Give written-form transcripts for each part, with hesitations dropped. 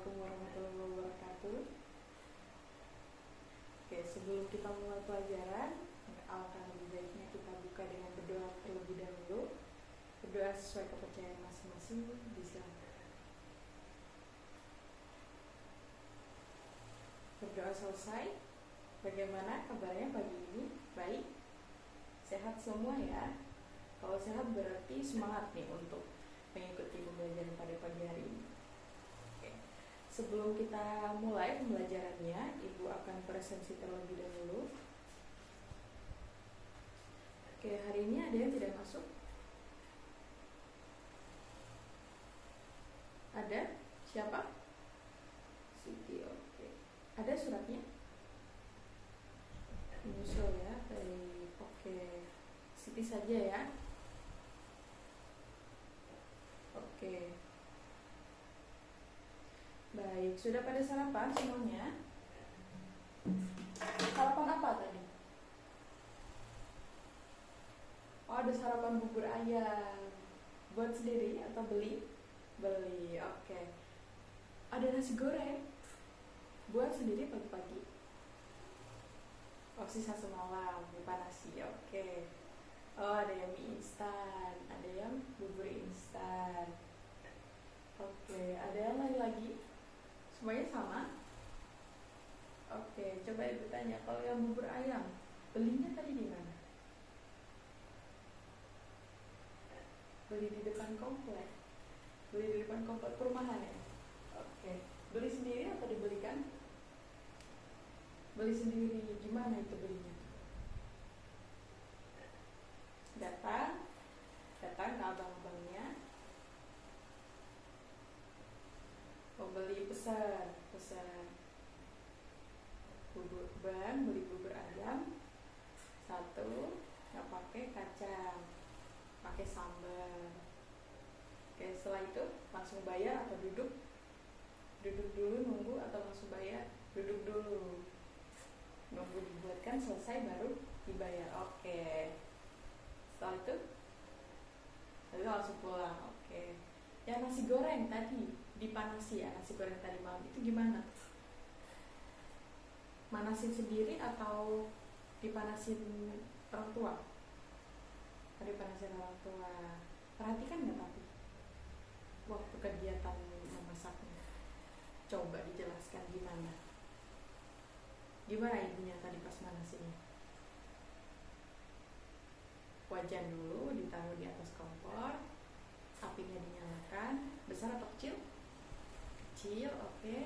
Assalamualaikum warahmatullahi wabarakatuh. Oke, sebelum kita mulai pelajaran, alangkah lebih baiknya kita buka dengan berdoa terlebih dahulu. Berdoa sesuai kepercayaan masing-masing. Disilakan. Berdoa selesai. Bagaimana kabarnya pagi ini? Baik? Sehat semua ya? Kalau sehat berarti semangat nih untuk mengikuti pembelajaran pada pagi hari ini. Sebelum kita mulai pembelajarannya, Ibu akan presensi terlebih dahulu. Oke, hari ini ada yang tidak masuk? Ada? Siapa? Siti, oke. Ada suratnya? Menyusul ya, baik. Oke, Siti saja ya. Oke. Baik, sudah pada sarapan semuanya? Sarapan apa tadi? Oh, ada sarapan bubur ayam. Buat sendiri atau beli? Beli, oke. Ada nasi goreng? Buat sendiri pagi-pagi? Oh, sisa semalam, dipanasi, oke. Oh, ada yang mie instan, ada yang bubur instan. Oke, ada yang lain lagi? Semuanya sama? Oke, coba Ibu tanya, kalau yang bubur ayam, belinya tadi di mana? Beli di depan komplek? Beli di depan komplek perumahan ya? Oke, beli sendiri atau dibelikan? Beli sendiri, gimana itu belinya? Datang ke abang-abangnya, membeli pesan bubur bang, beli bubur ayam satu, nggak pakai kacang, pakai sambal. Oke, setelah itu langsung bayar atau duduk dulu nunggu, atau langsung bayar? Duduk dulu nunggu dibuatkan selesai baru dibayar. Oke, setelah itu langsung pulang. Oke, yang nasi goreng tadi dipanasi ya, nasi goreng tadi malam itu gimana? Manasin sendiri atau dipanasin orang tua? Dipanasin orang tua. Perhatikan nggak tapi waktu kegiatan memasaknya? Coba dijelaskan gimana? Gimana ibunya tadi pas manasinnya? Wajan dulu ditaruh di atas kompor, apinya dinyalakan, besar atau kecil? Kecil, oke.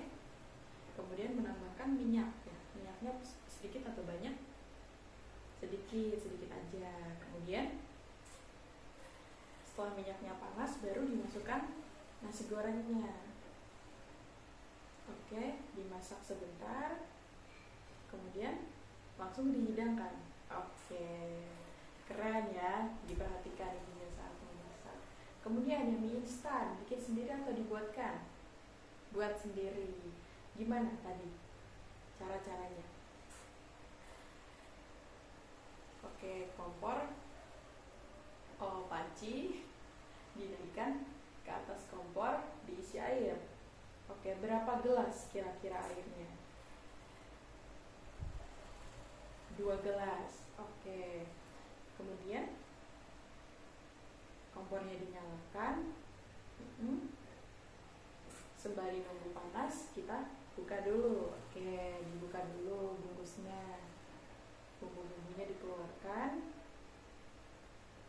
Kemudian menambahkan minyak ya. Minyaknya sedikit atau banyak? Sedikit aja. Kemudian setelah minyaknya panas baru dimasukkan nasi gorengnya. Oke, dimasak sebentar. Kemudian langsung dihidangkan. Oke, keren ya, diperhatikan ibunya saat memasak. Kemudian yang mie instan, bikin sendiri atau dibuatkan? Buat sendiri. Gimana tadi cara-caranya? Oke, kompor, panci dinaikkan ke atas kompor, diisi air. Oke, berapa gelas kira-kira airnya? 2 gelas. Oke. Kemudian kompornya dinyalakan. Sembari nunggu panas, kita buka dulu. Oke, dibuka dulu bungkusnya. Bumbu-bumbunya dikeluarkan.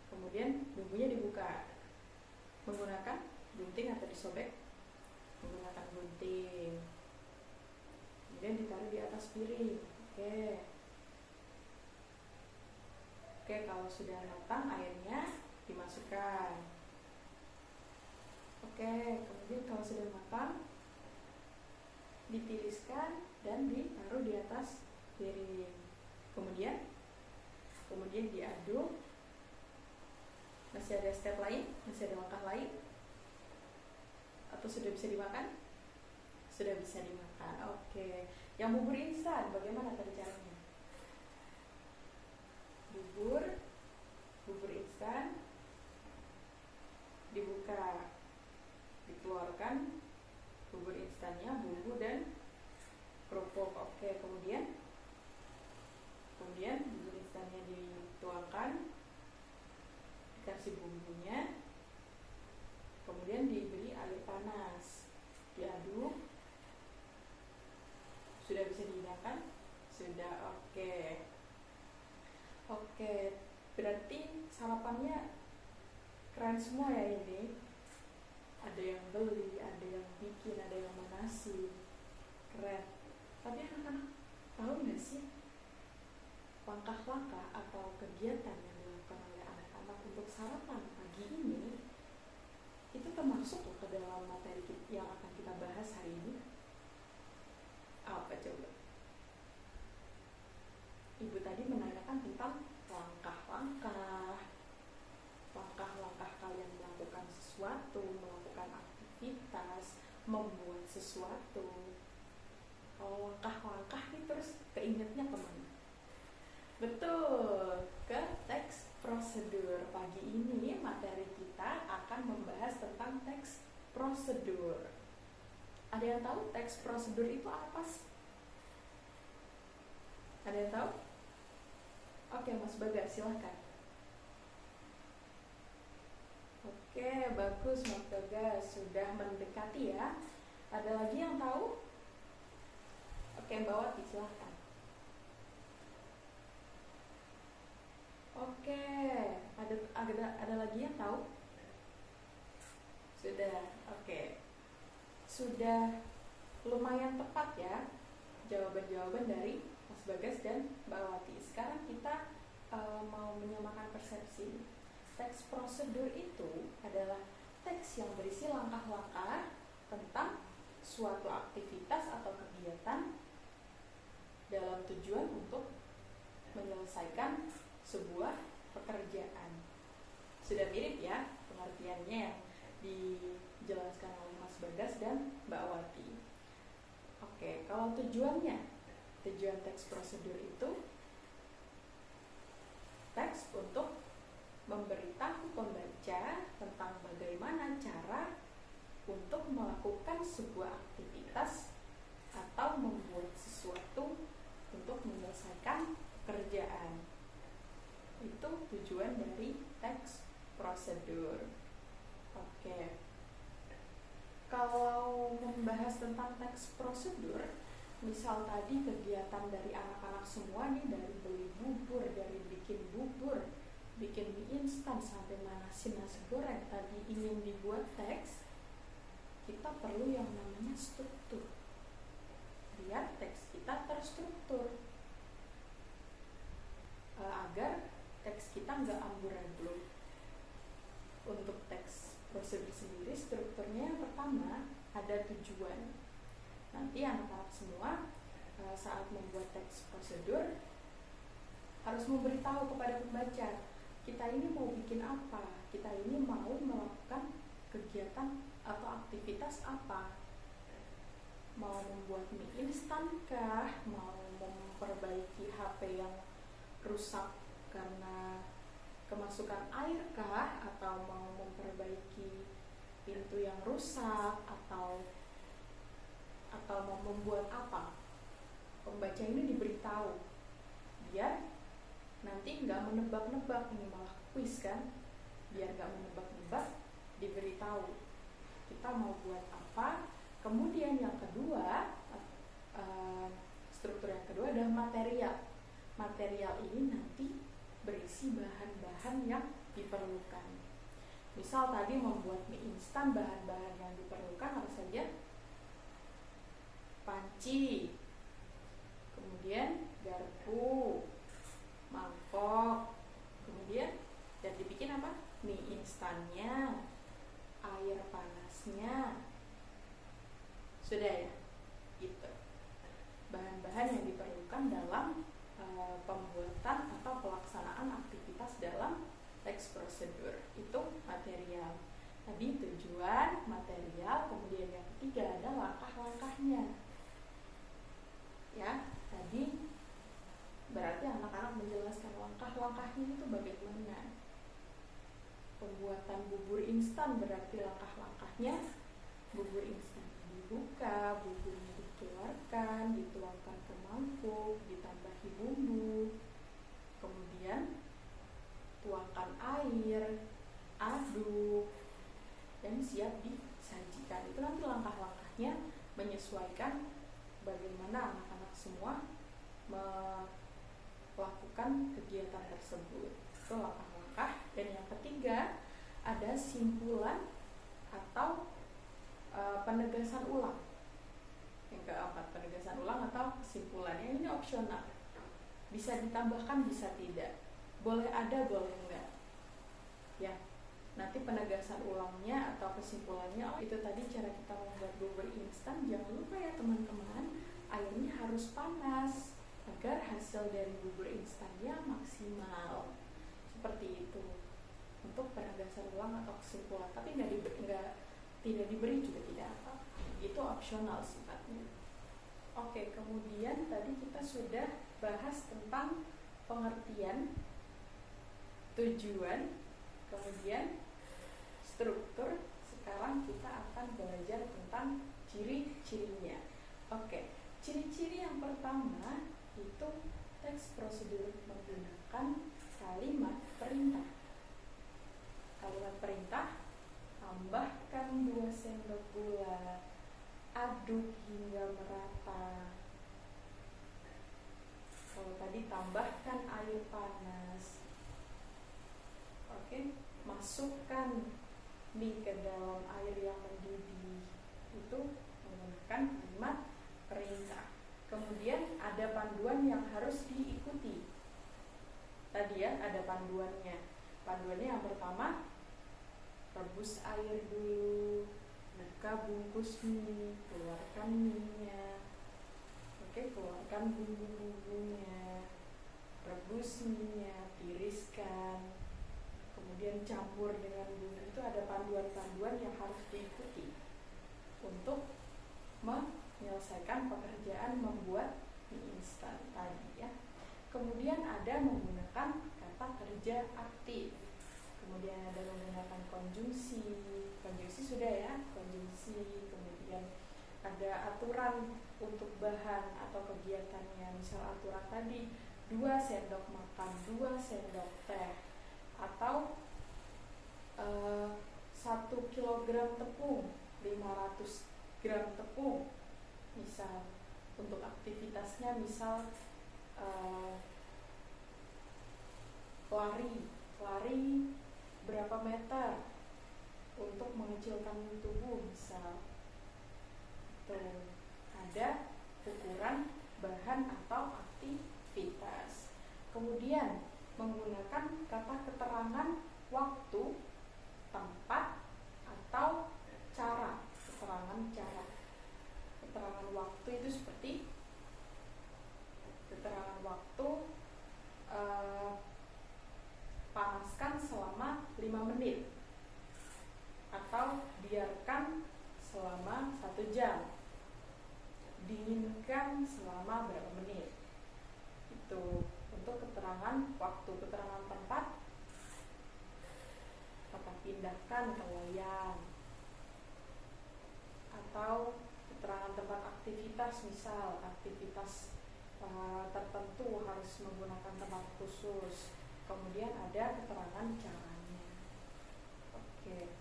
Kemudian bumbunya dibuka. Menggunakan gunting atau disobek? Menggunakan gunting. Kemudian ditaruh di atas piring. Oke, kalau sudah matang airnya dimasukkan. Oke, kemudian kalau sudah matang ditiriskan dan ditaruh di atas piring. Kemudian diaduk. Masih ada step lain? Masih ada langkah lain? Atau sudah bisa dimakan? Sudah bisa dimakan. Oke. Yang bubur instan bagaimana tadi caranya? Bubur instan dibuka, dikeluarkan bubur instan instannya, bumbu dan kerupuk. Oke, kemudian bubur instannya dituangkan, dikasih bumbunya, kemudian diberi air panas, diaduk. Sudah bisa dihidangkan? Sudah. Oke, berarti sarapannya keren semua ya ini. Ada yang beli, ada yang bikin, ada yang manasi. Keren. Tapi anak-anak tahu nggak sih langkah-langkah atau kegiatan yang dilakukan oleh anak-anak untuk sarapan pagi ini itu termasuk ke dalam materi yang akan kita bahas hari ini? Apa coba? Ibu tadi menanyakan tentang langkah-langkah kalian melakukan sesuatu, melakukan aktivitas, membuat sesuatu. Kalau langkah-langkah ini terus keingetnya kemana? Betul, ke teks prosedur. Pagi ini materi kita akan membahas tentang teks prosedur. Ada yang tahu teks prosedur itu apa sih? Ada yang tahu? Oke, Mas Bagas, silahkan. Oke, bagus Mas Bagas, sudah mendekati ya. Ada lagi yang tahu? Oke, Mbak Wati, silahkan. Oke, ada lagi yang tahu? Sudah, oke. Sudah lumayan tepat ya jawaban-jawaban dari Mas Bagas dan Mbak Wati. Sekarang kita mau menyamakan persepsi. Teks prosedur itu adalah teks yang berisi langkah-langkah tentang suatu aktivitas atau kegiatan dalam tujuan untuk menyelesaikan sebuah pekerjaan. Sudah mirip ya pengertiannya yang dijelaskan oleh Mas Bagas dan Mbak Wati. Oke, kalau tujuan teks prosedur itu teks untuk memberitahu pembaca tentang bagaimana cara untuk melakukan sebuah aktivitas atau membuat sesuatu untuk menyelesaikan pekerjaan. Itu tujuan dari teks prosedur. Oke. Kalau membahas tentang teks prosedur, misal tadi kegiatan dari anak-anak semua nih, dari beli bubur, dari bikin bubur, bikin mie instan, sampai manasin nasi goreng, tadi ingin dibuat teks, kita perlu yang namanya struktur. Biar teks kita terstruktur, agar teks kita nggak amburadul. Untuk teks prosedur sendiri, strukturnya yang pertama ada tujuan. Nanti anak-anak semua saat membuat teks prosedur harus memberitahu kepada pembaca, kita ini mau bikin apa, kita ini mau melakukan kegiatan atau aktivitas apa. Mau membuat mie instan kah, mau memperbaiki HP yang rusak karena kemasukan air kah, atau mau memperbaiki pintu yang rusak, atau mau membuat apa. Pembaca ini diberitahu biar nanti nggak menebak-nebak, ini malah kuis kan. Biar nggak menebak-nebak, diberitahu kita mau buat apa. Kemudian yang kedua, struktur yang kedua adalah material. Material ini nanti berisi bahan-bahan yang diperlukan. Misal tadi membuat mie instan, bahan-bahan yang diperlukan apa saja? Panci, kemudian garpu, mangkok, kemudian dan dibikin apa? Mie instannya, air panasnya. Sudah ya? Gitu. Bahan-bahan yang diperlukan dalam pembuatan atau pelaksanaan aktivitas dalam teks prosedur itu material. Tadi tujuan, material, kemudian yang ketiga ada langkah-langkahnya. Ya, tadi berarti anak-anak menjelaskan langkah-langkahnya itu bagaimana. Pembuatan bubur instan berarti langkah-langkahnya bubur instan dibuka, dimasukkan, dituangkan ke mangkuk, ditambahi bumbu, kemudian tuangkan air, aduk, dan siap disajikan. Itu nanti langkah-langkahnya menyesuaikan bagaimana anak-anak semua melakukan kegiatan tersebut. Itu langkah-langkah. Dan yang ketiga ada simpulan atau penegasan ulang. Yang keempat, penegasan ulang atau kesimpulan. Yang ini opsional, bisa ditambahkan bisa tidak, boleh ada boleh enggak ya. Nanti penegasan ulangnya atau kesimpulannya, itu tadi cara kita membuat bubur instan. Jangan lupa ya teman-teman, airnya harus panas agar hasil dari bubur instannya maksimal. Seperti itu untuk penegasan ulang atau kesimpulan. Tapi tidak diberi juga tidak apa, itu opsional sifatnya. Oke, kemudian tadi kita sudah bahas tentang pengertian, tujuan, kemudian struktur. Sekarang kita akan belajar tentang ciri-cirinya. Oke, ciri-ciri yang pertama itu teks prosedur menggunakan kalimat perintah. Kalimat perintah: tambahkan 2 sendok gula, aduk hingga merata. Kalau tadi tambahkan air panas. Oke, masukkan mie ke dalam air yang mendidih. Itu menggunakan kalimat perintah. Kemudian ada panduan yang harus diikuti. Tadi ya ada panduannya. Panduannya yang pertama, rebus air dulu, buka bungkus mie, keluarkan mie-nya. Oke, keluarkan bumbu-bumbunya, rebus mie-nya, tiriskan, kemudian campur dengan bumbu. Itu ada panduan-panduan yang harus diikuti untuk menyelesaikan pekerjaan membuat mie instan tadi ya. Kemudian ada menggunakan kata kerja aktif. Kemudian ada menggunakan konjungsi sudah ya, konjungsi. Kemudian ada aturan untuk bahan atau kegiatannya. Misal aturan tadi 2 sendok makan, 2 sendok teh, atau 1 kilogram tepung, 500 gram tepung. Misal untuk aktivitasnya, misal lari berapa meter untuk mengecilkan tubuh, misal. Tuh, ada ukuran bahan atau aktivitas. Kemudian menggunakan kata keterangan waktu, tempat, atau cara. Keterangan cara. Keterangan waktu itu seperti keterangan waktu, panaskan selama 5 menit atau biarkan selama 1 jam, dinginkan selama berapa menit. Itu untuk keterangan waktu. Keterangan tempat, maka pindahkan ke loyang. Atau keterangan tempat aktivitas, misal aktivitas tertentu harus menggunakan tempat khusus. Kemudian ada keterangan caranya. Oke.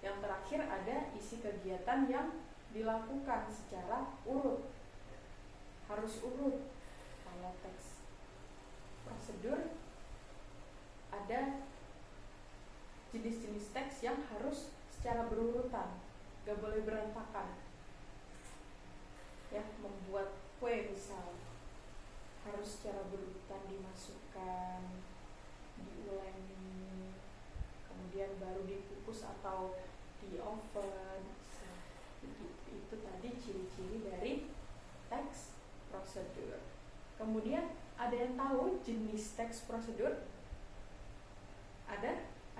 Yang terakhir ada isi kegiatan yang dilakukan secara urut. Harus urut. Kalau teks prosedur ada jenis-jenis teks yang harus secara berurutan, gak boleh berantakan. Ya, membuat kue misal harus secara berurutan dimasukkan, diuleni, kemudian baru dikukus atau di oven. Itu tadi ciri-ciri dari teks prosedur. Kemudian ada yang tahu jenis teks prosedur? Ada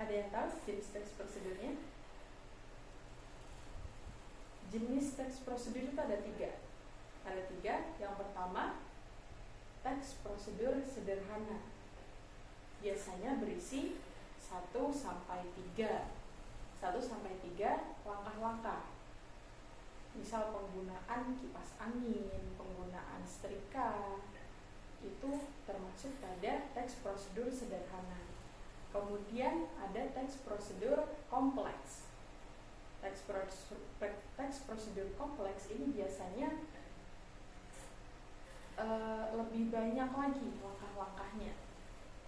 yang tahu jenis teks prosedurnya? Jenis teks prosedur itu ada 3. Ada 3. Yang pertama, teks prosedur sederhana. Biasanya berisi 1-3 langkah-langkah. Misal penggunaan penggunaan kipas angin, penggunaan setrika, itu termasuk pada teks prosedur sederhana. Kemudian ada teks prosedur kompleks. Teks prosedur kompleks ini biasanya lebih banyak lagi langkah-langkahnya.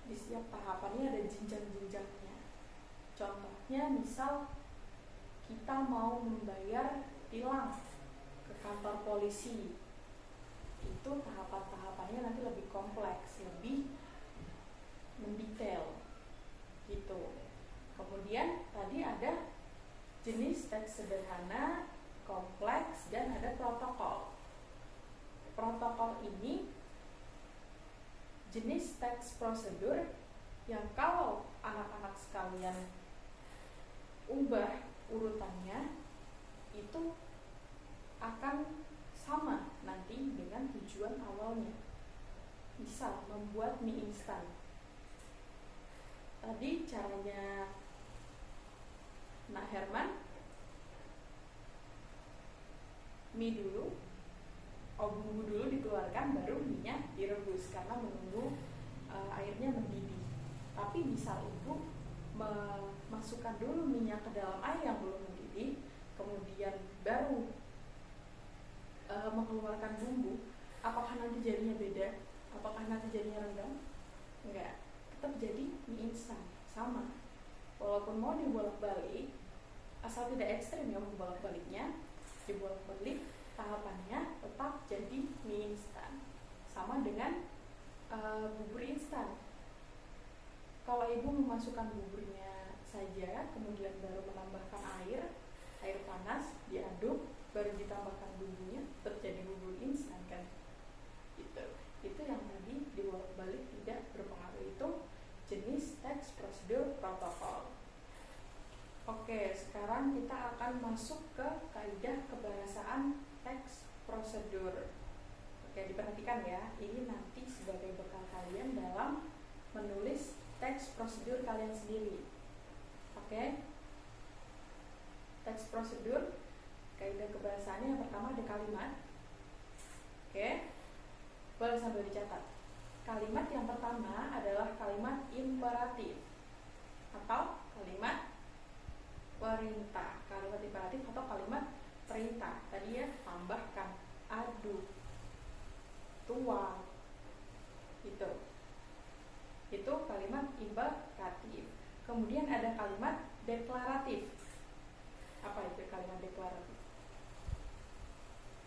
Di setiap tahapannya ada jenjang-jenjangnya. Contohnya misal kita mau membayar tilang ke kantor polisi, itu tahapan-tahapannya nanti lebih kompleks, lebih mendetail gitu. Kemudian tadi ada jenis teks sederhana, kompleks, dan ada protokol. Protokol ini jenis teks prosedur yang kalau anak-anak sekalian ubah urutannya itu akan sama nanti dengan tujuan awalnya. Misal membuat mie instan, tadi caranya Nak Herman, mie dulu, bumbu dulu dikeluarkan, baru minyak direbus karena menunggu airnya mendidih. Tapi misal ibu memasukkan dulu minyak ke dalam air yang belum mendidih, kemudian baru mengeluarkan bumbu, apakah nanti jadinya beda? Apakah nanti jadinya rendang? Enggak, tetap jadi mie instan, sama. Walaupun mau dibolak-balik, asal tidak ekstrim ya bolak-baliknya, dibolak-balik tahapannya tetap jadi mie instan. Sama dengan bubur instan. Kalau ibu memasukkan buburnya saja, kemudian baru menambahkan air panas, diaduk, baru ditambahkan bumbunya, terjadi bubur instan kan? Itu yang tadi dibolak-balik tidak berpengaruh, itu jenis teks prosedur protokol. Oke, sekarang kita akan masuk ke kaidah kebahasaan teks prosedur. Oke, diperhatikan ya, ini nanti sebagai bekal kalian dalam menulis teks prosedur kalian sendiri. Oke, teks prosedur, kaidah kebahasaannya yang pertama ada kalimat. Oke, boleh sambil dicatat. Kalimat yang pertama adalah kalimat imperatif atau kalimat perintah. Kalimat imperatif atau kalimat perintah. Tadi ya, tambahkan, aduk, tuang, itu kalimat imperatif. Kemudian ada kalimat deklaratif. Apa itu kalimat deklaratif?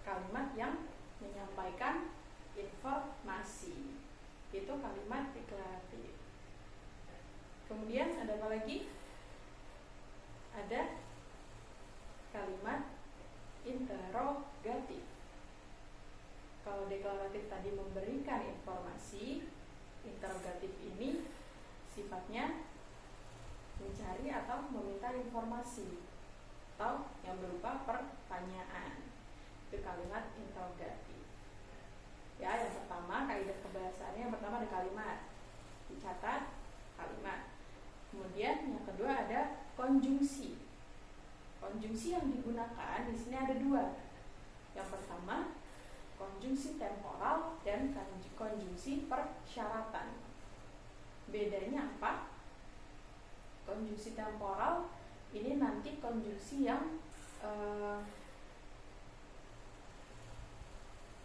Kalimat yang menyampaikan informasi, itu kalimat deklaratif. Kemudian ada apa lagi? Ada kalimat interrogatif. Kalau deklaratif tadi memberikan informasi, interrogatif ini sifatnya mencari atau meminta informasi atau yang berupa pertanyaan. Itu kalimat interrogatif. Ya, yang pertama kaidah kebahasaannya, yang pertama ada kalimat, dicatat kalimat. Kemudian yang kedua ada konjungsi. Konjungsi yang digunakan di sini ada dua. Yang pertama konjungsi temporal dan konjungsi persyaratan. Bedanya apa? Konjungsi temporal ini nanti konjungsi yang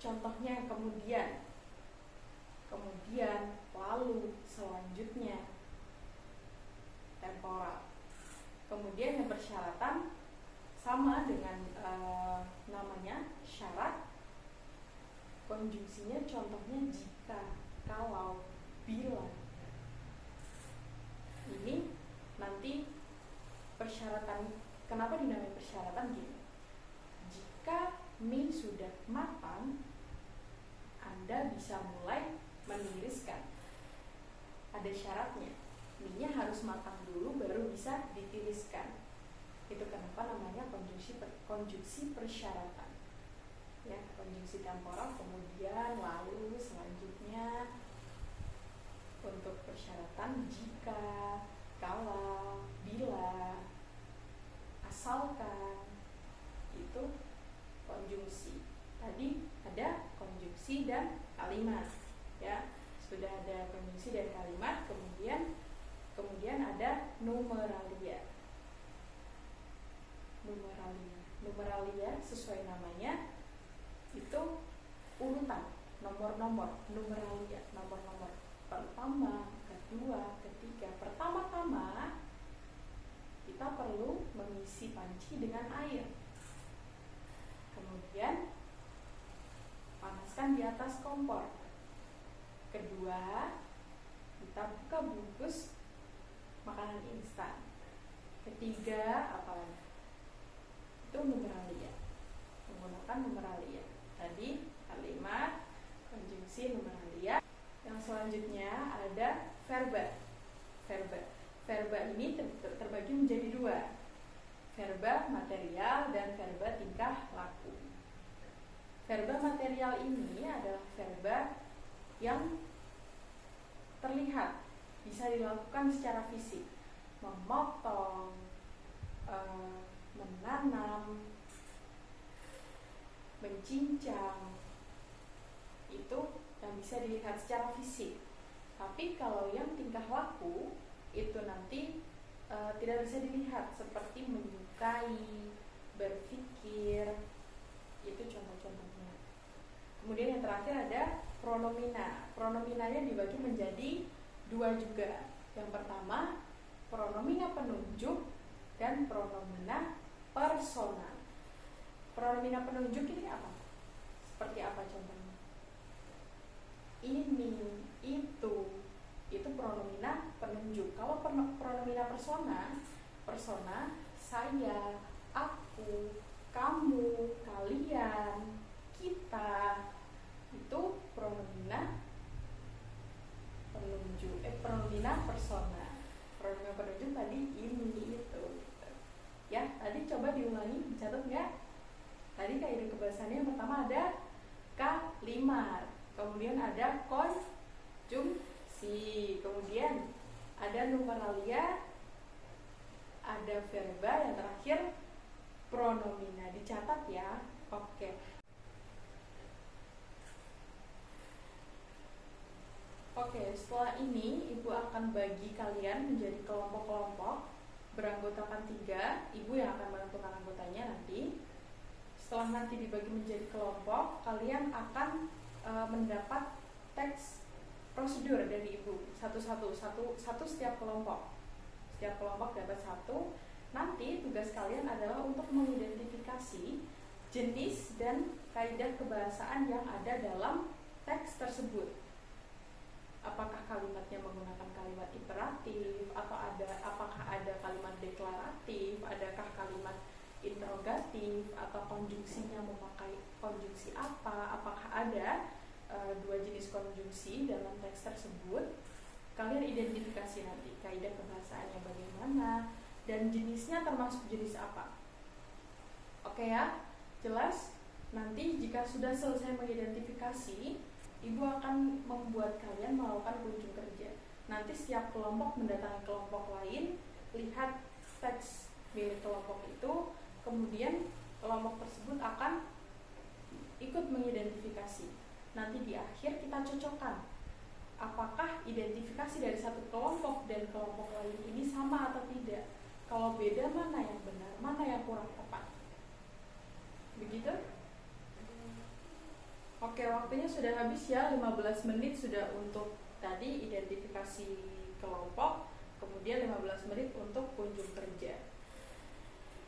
contohnya kemudian, lalu, selanjutnya, temporal. Kemudian yang persyaratan sama dengan namanya, syarat. Konjungsinya contohnya jika, kalau, bila. Ini nanti persyaratan. Kenapa dinamai persyaratan gini? Jika mie sudah matang, Anda bisa mulai meniriskan. Ada syaratnya, mie-nya harus matang dulu baru bisa ditiriskan. Itu kenapa namanya konjungsi persyaratan. Ya, konjungsi temporal, kemudian, lalu, selanjutnya. Untuk persyaratan jika, kalau, bila, asalkan, itu konjungsi Tadi ada konjungsi dan kalimat, ya. Sudah ada konjungsi dan kalimat, kemudian ada numeralia. Numeralia sesuai namanya itu urutan, nomor-nomor. Numeralia, nomor-nomor pertama, kedua, ketiga. Pertama-tama kita perlu mengisi panci dengan air. Kemudian panaskan di atas kompor. Kedua, kita buka bungkus makanan instan. Ketiga, apalagi? Itu numeralia. Menggunakan numeralia. Tadi kalimat, konjungsi, numeralia. Yang selanjutnya ada verba. Verba ini terbagi menjadi dua. Verba material dan verba tingkah laku. Verba material ini adalah verba yang terlihat, bisa dilakukan secara fisik. Memotong, menanam, mencincang, itu yang bisa dilihat secara fisik. Tapi kalau yang tingkah laku itu nanti tidak bisa dilihat, seperti menyukai, berpikir, itu contoh-contohnya. Kemudian yang terakhir ada pronomina. Pronominanya dibagi menjadi dua juga. Yang pertama, pronomina penunjuk dan pronomina personal. Pronomina penunjuk ini apa? Seperti apa contohnya? Ini, itu pronomina penunjuk. Kalau pronomina persona, saya, aku, kamu, kalian, kita, itu pronomina penunjuk. Pronomina persona. Pronomina penunjuk tadi ini, itu. Ya, tadi coba diulangi, dicatat nggak? Tadi kaidah kebahasannya yang pertama ada kalimat, kemudian ada konjungsi, kemudian ada numeralia, ada verba, yang terakhir pronomina. Dicatat ya. Oke. Setelah ini Ibu akan bagi kalian menjadi kelompok-kelompok beranggotakan 3. Ibu yang akan menentukan anggotanya nanti. Setelah nanti dibagi menjadi kelompok, kalian akan mendapat teks prosedur dari Ibu satu setiap kelompok. Setiap kelompok dapat satu. Nanti tugas kalian adalah untuk mengidentifikasi jenis dan kaidah kebahasaan yang ada dalam teks tersebut. Apakah kalimatnya menggunakan kalimat imperatif, atau apakah ada kalimat deklaratif, adakah kalimat interrogatif, atau konjungsinya memakai konjungsi apa, apakah ada dua jenis konjungsi dalam teks tersebut. Kalian identifikasi nanti kaidah kebahasaannya bagaimana dan jenisnya termasuk jenis apa. Oke ya, jelas? Nanti jika sudah selesai mengidentifikasi, Ibu akan membuat kalian melakukan kunjung kerja. Nanti setiap kelompok mendatangi kelompok lain, lihat teks milik kelompok itu, kemudian kelompok tersebut akan ikut mengidentifikasi. Nanti di akhir kita cocokkan apakah identifikasi dari satu kelompok dan kelompok lain ini sama atau tidak. Kalau beda, mana yang benar, mana yang kurang tepat. Begitu? Oke, waktunya sudah habis ya, 15 menit sudah untuk tadi identifikasi kelompok, kemudian 15 menit untuk kunjung kerja.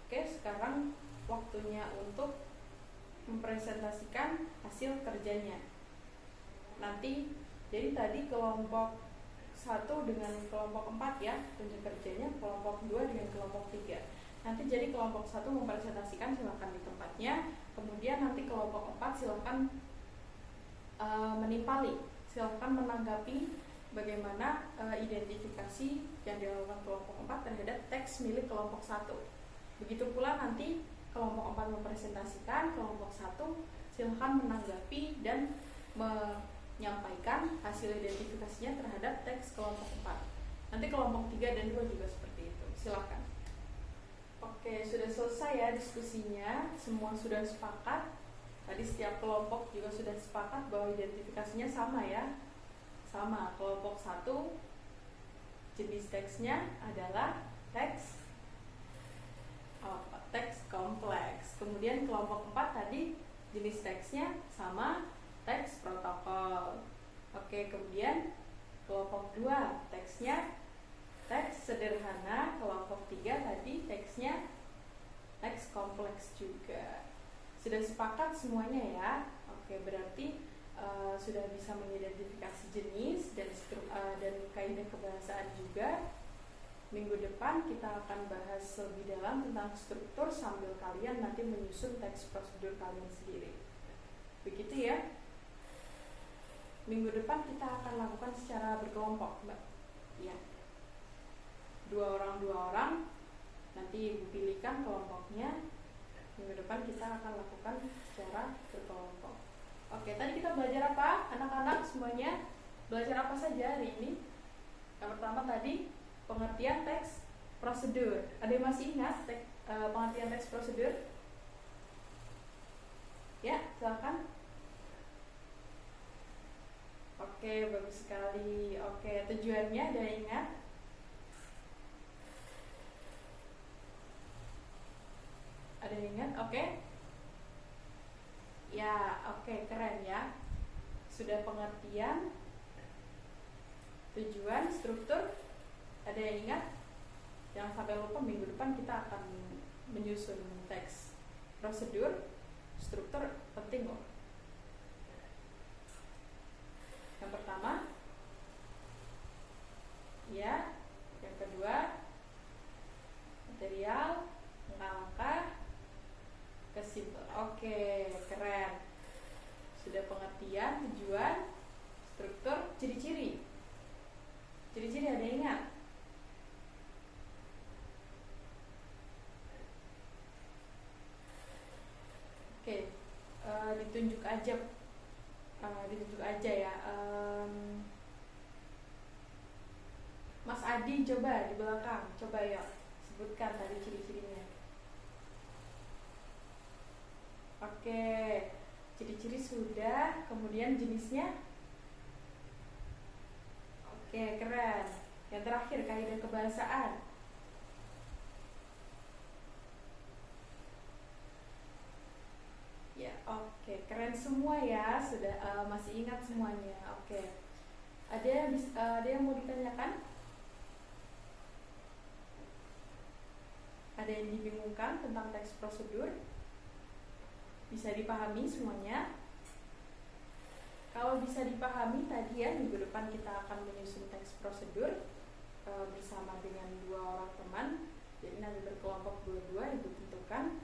Oke, sekarang waktunya untuk mempresentasikan hasil kerjanya. Nanti, jadi tadi kelompok 1 dengan kelompok 4 ya, kunjung kerjanya, kelompok 2 dengan kelompok 3. Nanti jadi kelompok 1 mempresentasikan, silakan di tempatnya, kemudian nanti kelompok 4 silakan menimpali, silakan menanggapi bagaimana identifikasi yang dilakukan kelompok 4 terhadap teks milik kelompok 1. Begitu pula nanti kelompok 4 mempresentasikan, kelompok 1 silakan menanggapi dan menyampaikan hasil identifikasinya terhadap teks kelompok 4. Nanti kelompok 3 dan 2 juga seperti itu. Silakan. Oke, sudah selesai ya diskusinya, semua sudah sepakat. Tadi setiap kelompok juga sudah sepakat bahwa identifikasinya sama ya. Sama, kelompok 1 jenis teksnya adalah teks teks kompleks. Kemudian kelompok 4 tadi jenis teksnya sama, teks protokol. Oke, kemudian kelompok 2 teksnya teks sederhana. Kelompok 3 tadi teksnya teks kompleks juga. Sudah sepakat semuanya ya. Oke, berarti sudah bisa mengidentifikasi jenis dan kaidah kebahasaan juga. Minggu depan kita akan bahas lebih dalam tentang struktur sambil kalian nanti menyusun teks prosedur kalian sendiri. Begitu ya. Minggu depan kita akan lakukan secara berkelompok, Mbak. Ya. 2 orang. Nanti Ibu pilihkan kelompoknya. Minggu depan kita akan lakukan secara berkelompok. Oke, tadi kita belajar apa? Anak-anak semuanya belajar apa saja hari ini? Yang pertama tadi pengertian teks prosedur. Ada yang masih ingat pengertian teks prosedur? Ya, silakan. Oke, bagus sekali. Oke, tujuannya ada yang ingat? Ada yang ingat? Oke. Ya, oke, keren ya. Sudah pengertian, tujuan, struktur. Ada yang ingat? Jangan sampai lupa, minggu depan kita akan menyusun teks prosedur, struktur penting loh. Yang pertama, ya. Yang kedua, material, langkah, kesimpulan. Oke, keren. Sudah pengertian, tujuan, struktur, ciri-ciri. Ciri-ciri ada yang ingat? Oke, ditunjuk aja ya. Mas Adi coba di belakang, coba ya sebutkan tadi ciri-cirinya. Oke, ciri-ciri sudah, kemudian jenisnya. Oke, keren. Yang terakhir, kaidah kebahasaan. Ya, oke, keren semua ya. Sudah masih ingat semuanya. Oke. Ada yang mau ditanyakan? Ada yang dibingungkan tentang teks prosedur? Bisa dipahami semuanya? Kalau bisa dipahami tadi ya, minggu depan kita akan menyusun teks prosedur bersama dengan 2 orang teman. Jadi nanti berkelompok 2-2 Ibu tentukan.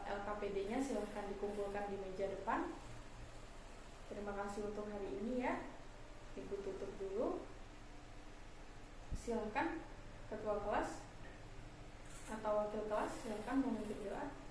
LKPD-nya silahkan dikumpulkan di meja depan. Terima kasih untuk hari ini ya. Ibu tutup dulu. Silahkan ketua kelas atau wakil kelas silahkan memimpin doa.